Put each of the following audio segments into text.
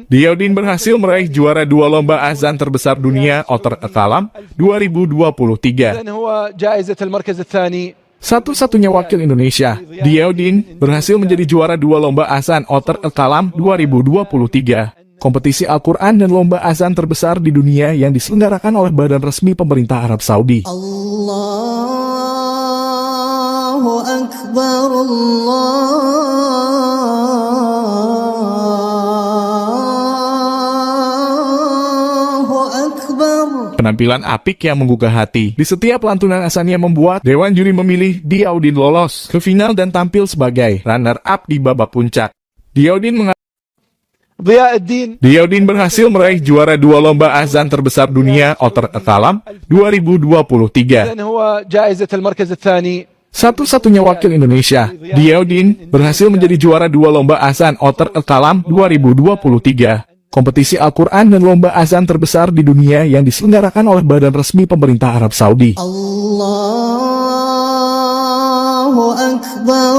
Diyaudin berhasil meraih juara 2 lomba azan terbesar dunia Outer Kalam 2023. Satu-satunya wakil Indonesia, Diyaudin berhasil menjadi juara 2 lomba azan Outer Kalam 2023. Kompetisi Al-Quran dan lomba azan terbesar di dunia yang diselenggarakan oleh badan resmi pemerintah Arab Saudi. Allahu Akbar, Allahu Akbar. Penampilan apik yang menggugah hati. Di setiap lantunan azannya membuat Dewan Juri memilih Diyaudin lolos ke final dan tampil sebagai runner-up di babak puncak. Diyaudin berhasil meraih juara 2 lomba azan terbesar dunia Outer Kalam 2023. Satu-satunya wakil Indonesia, Diyaudin berhasil menjadi juara 2 lomba azan Outer Kalam 2023. Kompetisi Al-Quran dan lomba azan terbesar di dunia yang diselenggarakan oleh badan resmi pemerintah Arab Saudi. Allahu Akbar,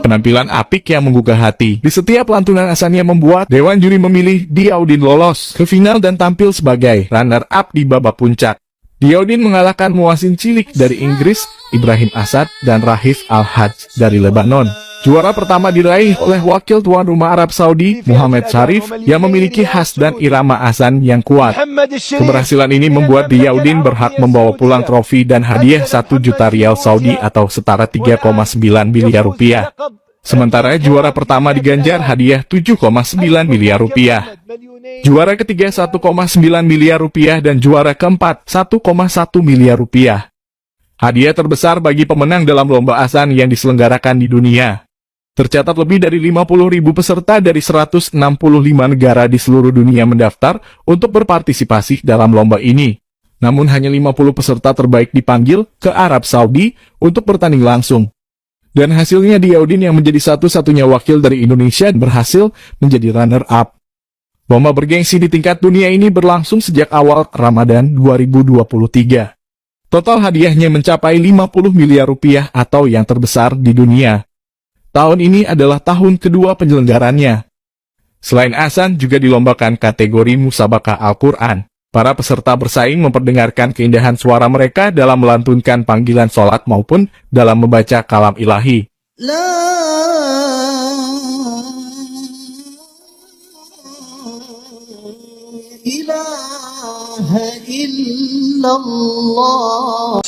Penampilan apik yang menggugah hati. Di setiap lantunan azannya membuat Dewan Juri memilih Diyaudin lolos ke final dan tampil sebagai runner-up di babak puncak. Diyaudin mengalahkan muazin cilik dari Inggris, Ibrahim Asad, dan Rahif Al-Hajj dari Lebanon. Juara pertama diraih oleh wakil tuan rumah Arab Saudi, Muhammad Sharif, yang memiliki khas dan irama azan yang kuat. Keberhasilan ini membuat Diyaudin berhak membawa pulang trofi dan hadiah 1 juta rial Saudi atau setara 3,9 miliar rupiah. Sementara juara pertama diganjar hadiah 7,9 miliar rupiah. Juara ketiga 1,9 miliar rupiah dan juara keempat 1,1 miliar rupiah. Hadiah terbesar bagi pemenang dalam lomba azan yang diselenggarakan di dunia. Tercatat lebih dari 50.000 peserta dari 165 negara di seluruh dunia mendaftar untuk berpartisipasi dalam lomba ini. Namun hanya 50 peserta terbaik dipanggil ke Arab Saudi untuk bertanding langsung. Dan hasilnya Diyaudin yang menjadi satu-satunya wakil dari Indonesia berhasil menjadi runner-up. Lomba bergengsi di tingkat dunia ini berlangsung sejak awal Ramadan 2023. Total hadiahnya mencapai 50 miliar rupiah atau yang terbesar di dunia. Tahun ini adalah tahun kedua penyelenggarannya. Selain azan, juga dilombakan kategori musabakah Al-Quran. Para peserta bersaing memperdengarkan keindahan suara mereka dalam melantunkan panggilan sholat maupun dalam membaca kalam ilahi.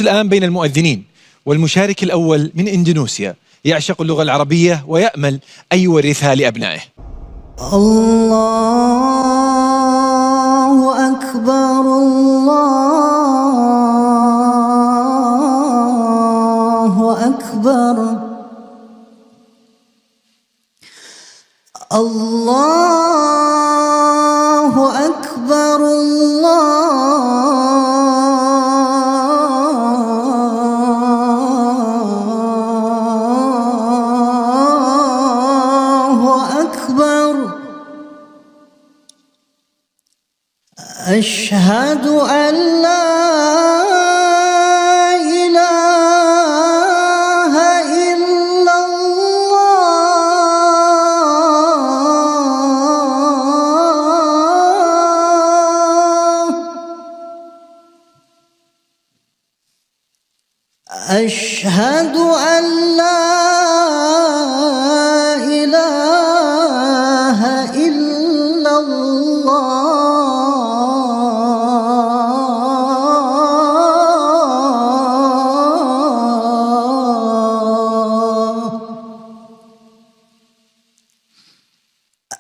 الآن بين المؤذنين والمشارك الأول من إندونيسيا يعشق اللغة العربية ويأمل أن يورثها لأبنائه. الله أكبر، الله أكبر، الله أكبر، أشهد أن لا إله إلا الله، أشهد أن لا إله إلا الله.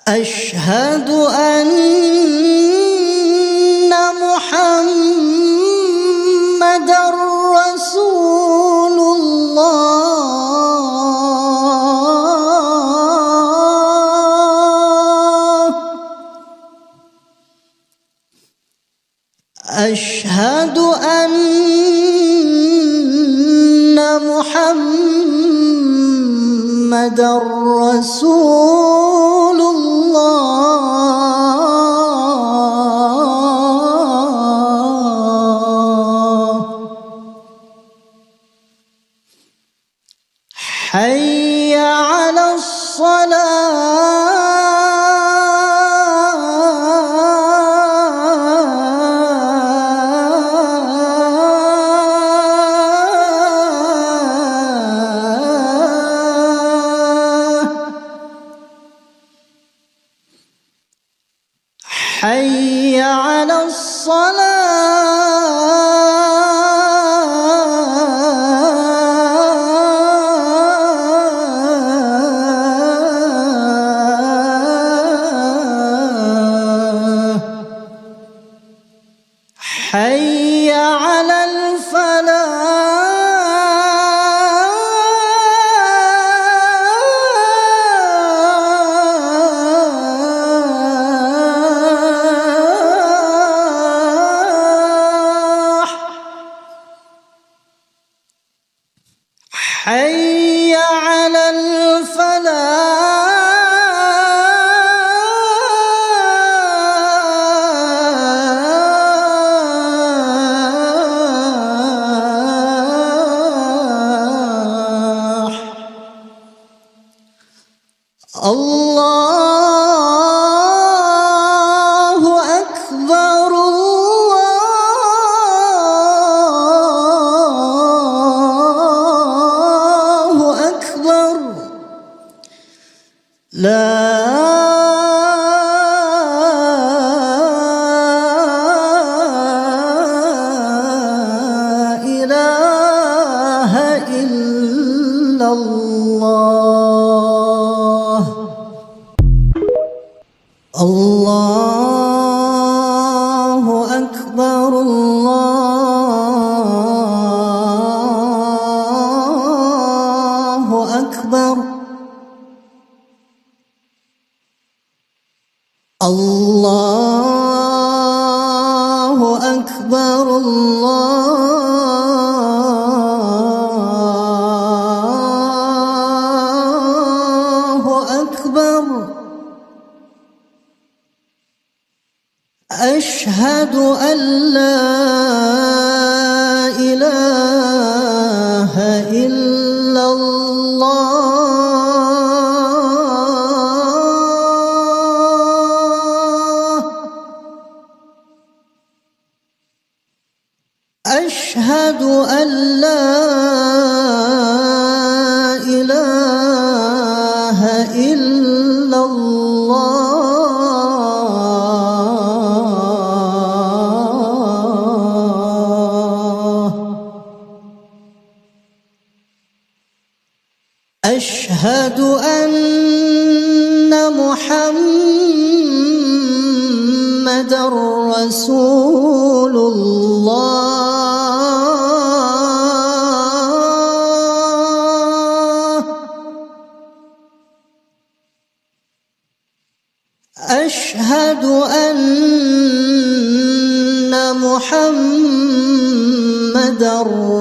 أشهد أن محمدًا رسول الله، أشهد أن محمدًا رسول الله. حي على الصلاة حي على الصلاة حي على الفلاح حي على الفلاح الله أكبر الله أكبر لا إله إلا الله الله أكبر الله أكبر الله أكبر الله أكبر أشهد أن لا إله إلا الله أشهد أن لا إله إلا الله أشهد أن محمدًا رسول الله أشهد أن محمدًا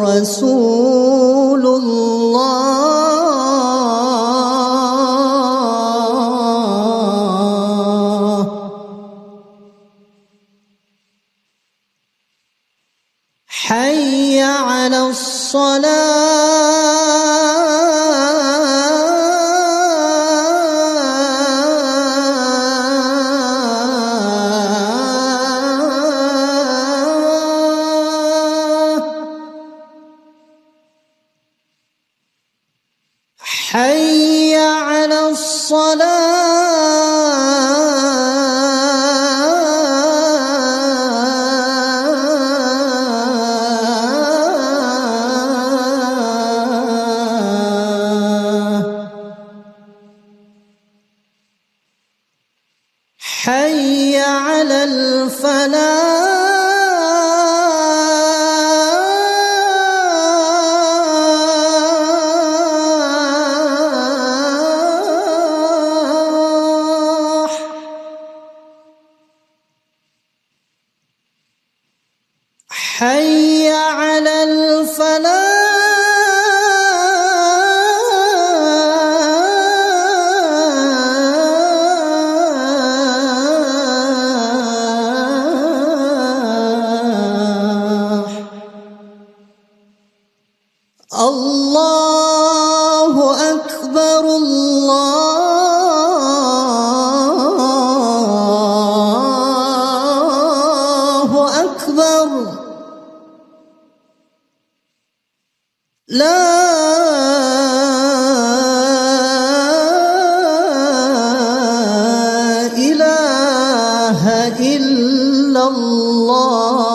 رسول الله حي على الصلاة حي على الصلاة حي على الفلاح حي على الفلاح الله لا إله إلا الله